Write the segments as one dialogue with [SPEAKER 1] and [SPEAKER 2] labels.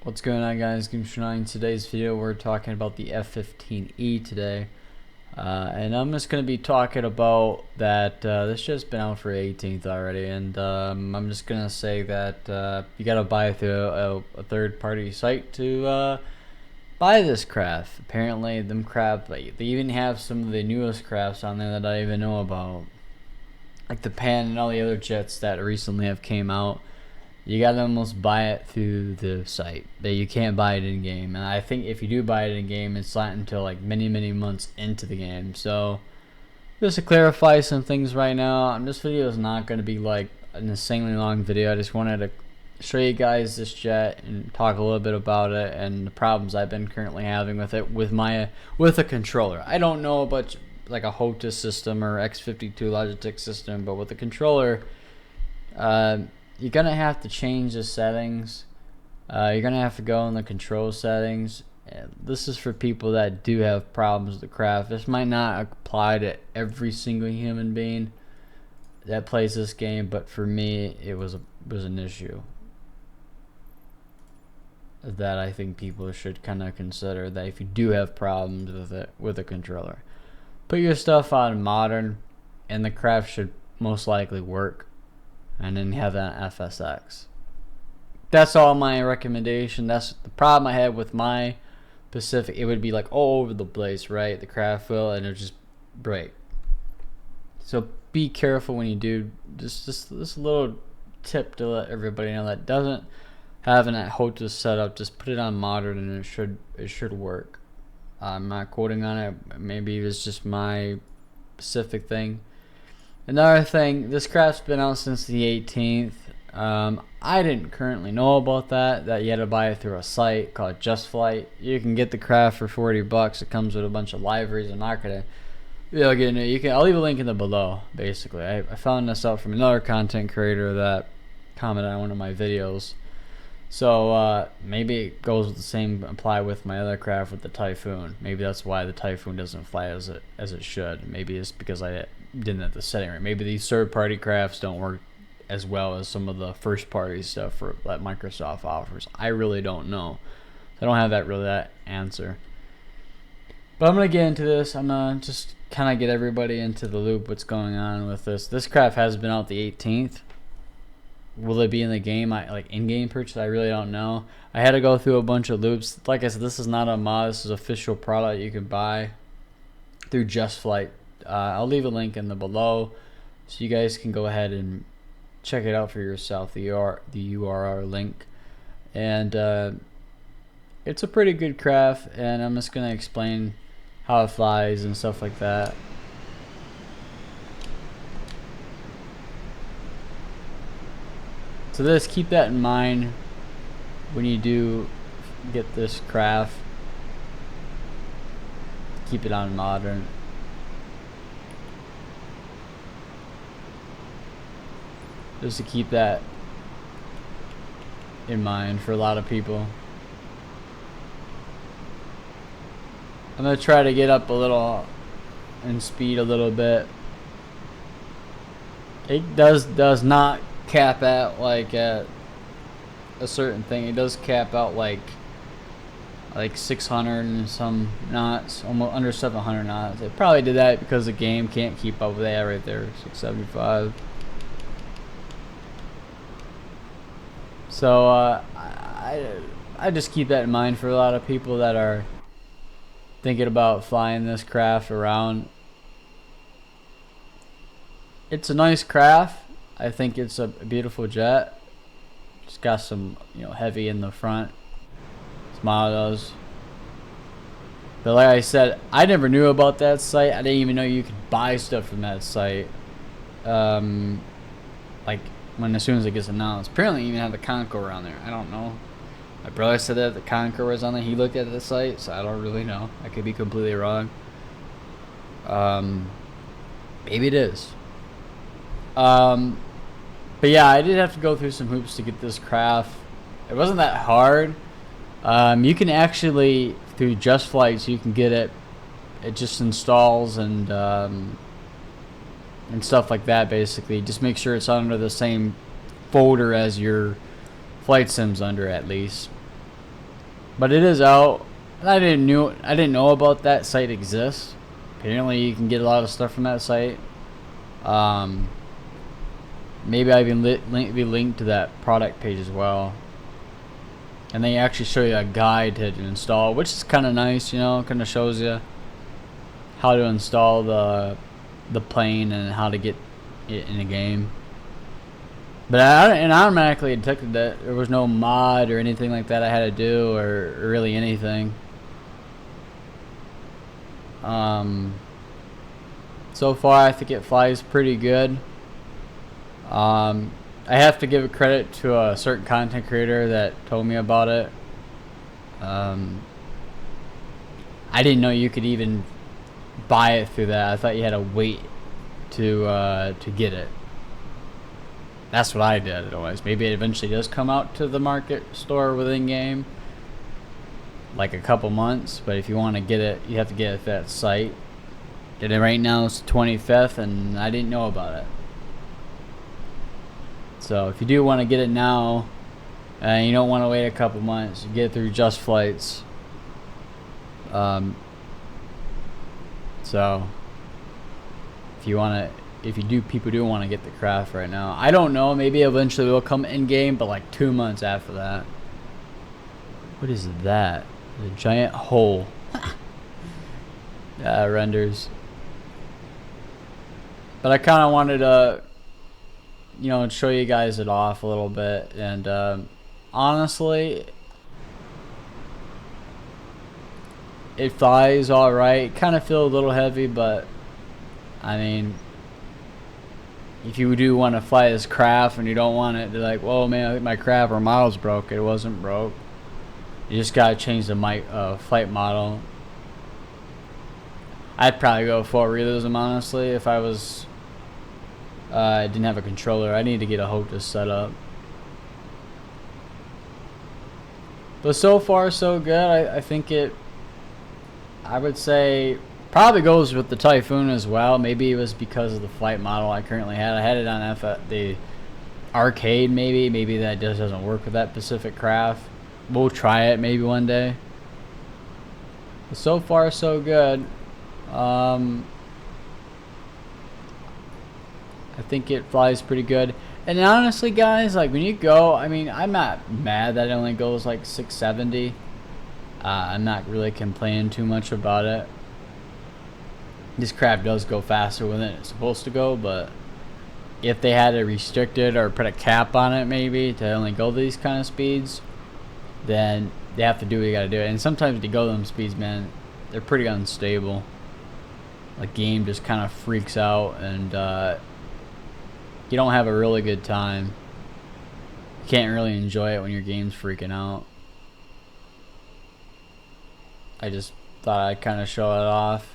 [SPEAKER 1] What's going on, guys? In today's video we're talking about the F-15E today, and I'm just going to be talking about that this shit's been out for 18th already, and I'm just going to say that you got to buy through a third-party site to buy this craft. Apparently them craft, they even have some of the newest crafts on there that I even know about, like the Pan and all the other jets that recently have came out. You gotta almost buy it through the site. That you can't buy it in game, and I think if you do buy it in game, it's not until like many months into the game. So just to clarify some things right now, this video is not going to be like an insanely long video. I just wanted to show you guys this jet and talk a little bit about it and the problems I've been currently having with it with a controller. I don't know about like a HOTAS system or X-52 Logitech system, but with the controller, you're gonna have to change the settings. You're gonna have to go in the control settings. This is for people that do have problems with the craft. This might not apply to every single human being that plays this game, but for me, it was an issue that I think people should kind of consider. That if you do have problems with it with a controller, put your stuff on modern, and the craft should most likely work. And then you have that FSX. That's all my recommendation. That's the problem I had with my Pacific. It would be like all over the place, right? The craft will, and it would just break. So be careful when you do. Just this little tip to let everybody know that doesn't have an HOTAS setup. Just put it on modern, and it should work. I'm not quoting on it. Maybe it's just my Pacific thing. Another thing, this craft's been out since the 18th. I didn't currently know about that you had to buy it through a site called Just Flight. You can get the craft for $40. It comes with a bunch of liveries. I'm not gonna get into it. I'll leave a link in the below. Basically, I found this out from another content creator that commented on one of my videos. So maybe it goes with the same apply with my other craft with the Typhoon. Maybe that's why the Typhoon doesn't fly as it should. Maybe it's because I didn't have the setting right. Maybe these third-party crafts don't work as well as some of the first-party stuff that Microsoft offers. I really don't know. I don't have that answer. But I'm gonna get into this. I'm gonna just kind of get everybody into the loop. What's going on with this? This craft has been out the 18th. Will it be in the game? Like in-game purchase? I really don't know. I had to go through a bunch of loops. Like I said, this is not a mod. This is official product you can buy through Just Flight. I'll leave a link in the below, so you guys can go ahead and check it out for yourself. The URL link, and it's a pretty good craft. And I'm just gonna explain how it flies and stuff like that. So keep that in mind when you do get this craft. Keep it on modern. Just to keep that in mind for a lot of people. I'm gonna try to get up a little in speed a little bit. It does not cap at like at a certain thing. It does cap out like 600 and some knots, almost under 700 knots. It probably did that because the game can't keep up with that right there. 675. So I just keep that in mind for a lot of people that are thinking about flying this craft around. It's a nice craft. I think it's a beautiful jet. It's got some heavy in the front. Its model does. But like I said, I never knew about that site. I didn't even know you could buy stuff from that site. Like as soon as it gets announced. Apparently you even have the Conqueror on there. I don't know. My brother said that the Conqueror was on there. He looked at the site, so I don't really know. I could be completely wrong. Maybe it is. But yeah, I did have to go through some hoops to get this craft. It wasn't that hard. You can actually, through Just Flights, you can get it. It just installs and stuff like that. Basically, just make sure it's under the same folder as your flight sim's under, at least. But it is out. I didn't know about that site exists. Apparently, you can get a lot of stuff from that site. Maybe I even be linked to that product page as well. And they actually show you a guide to install, which is kind of nice, you know. Kind of shows you how to install the plane and how to get it in a game. But I automatically detected that there was no mod or anything like that I had to do, or really anything. So far I think it flies pretty good. I have to give a credit to a certain content creator that told me about it. I didn't know you could even buy it through that. I thought you had to wait to get it. That's what I did. Otherwise, maybe it eventually does come out to the market store within game, like a couple months. But if you want to get it, you have to get it at that site. And right now it's the 25th, and I didn't know about it. So if you do want to get it now, and you don't want to wait a couple months, you get it through Just Flights. So people do want to get the craft right now. I don't know, maybe eventually it will come in game, but like 2 months after that. What is that? A giant hole. Renders. But I kind of wanted to, you know, show you guys it off a little bit. And honestly, it flies alright. Kind of feel a little heavy, but I mean, if you do want to fly this craft and you don't want it to, like, whoa man, I think my craft or model's broke. It wasn't broke. You just gotta change the flight model. I'd probably go full realism, honestly, if I was didn't have a controller. I need to get a HOTAS set up. But so far so good. I think I would say probably goes with the Typhoon as well. Maybe it was because of the flight model I currently had. I had it on the arcade. Maybe that just doesn't work with that specific craft. We'll try it maybe one day. But so far so good. I think it flies pretty good. And honestly, guys, like when you go, I mean, I'm not mad that it only goes like 670. I'm not really complaining too much about it. This craft does go faster than it's supposed to go, but if they had to restrict it or put a cap on it maybe to only go these kind of speeds, then they have to do what you gotta do. And sometimes to go them speeds, man, they're pretty unstable. The game just kind of freaks out, and you don't have a really good time. You can't really enjoy it when your game's freaking out. I just thought I'd kind of show it off.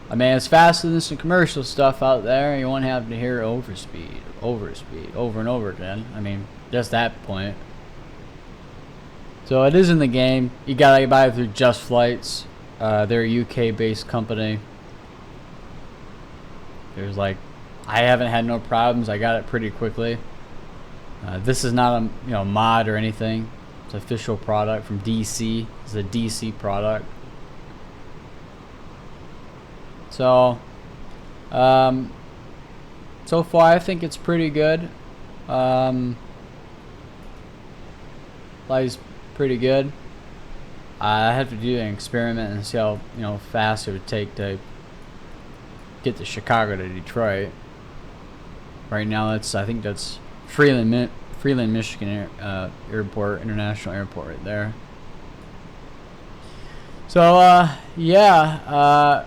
[SPEAKER 1] I mean, it's faster than some commercial stuff out there. You won't have to hear overspeed, over and over again. I mean, just that point. So it is in the game. You gotta buy it through Just Flights. They're a UK-based company. There's like, I haven't had no problems. I got it pretty quickly. This is not a mod or anything. It's an official product from DC. It's a DC product. So, so far I think it's pretty good. Flies pretty good. I have to do an experiment and see how fast it would take to get to Chicago to Detroit. Right now, I think that's Freeland, Michigan Airport, International Airport, right there. So yeah,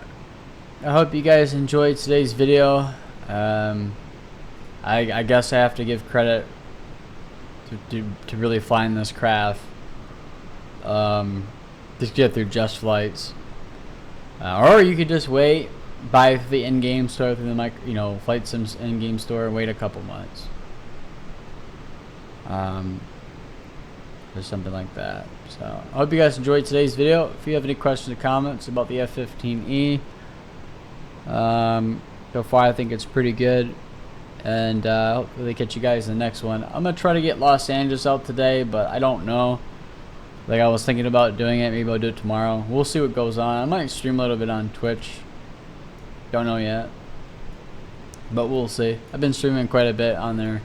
[SPEAKER 1] I hope you guys enjoyed today's video. I guess I have to give credit to really find this craft. Just get through Just Flights, or you could just wait, buy the in-game store through the Flight Sim's in-game store, and wait a couple months, or something like that. So I hope you guys enjoyed today's video. If you have any questions or comments about the F-15E, so far I think it's pretty good, And hopefully catch you guys in the next one. I'm going to try to get Los Angeles out today, but I don't know. Like, I was thinking about doing it. Maybe I'll do it tomorrow. We'll see what goes on. I might stream a little bit on Twitch. Don't know yet. But we'll see. I've been streaming quite a bit on there.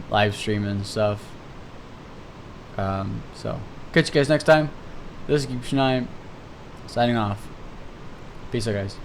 [SPEAKER 1] Live streaming and stuff. So, catch you guys next time. This is Keep Schneider signing off. Peace out, guys.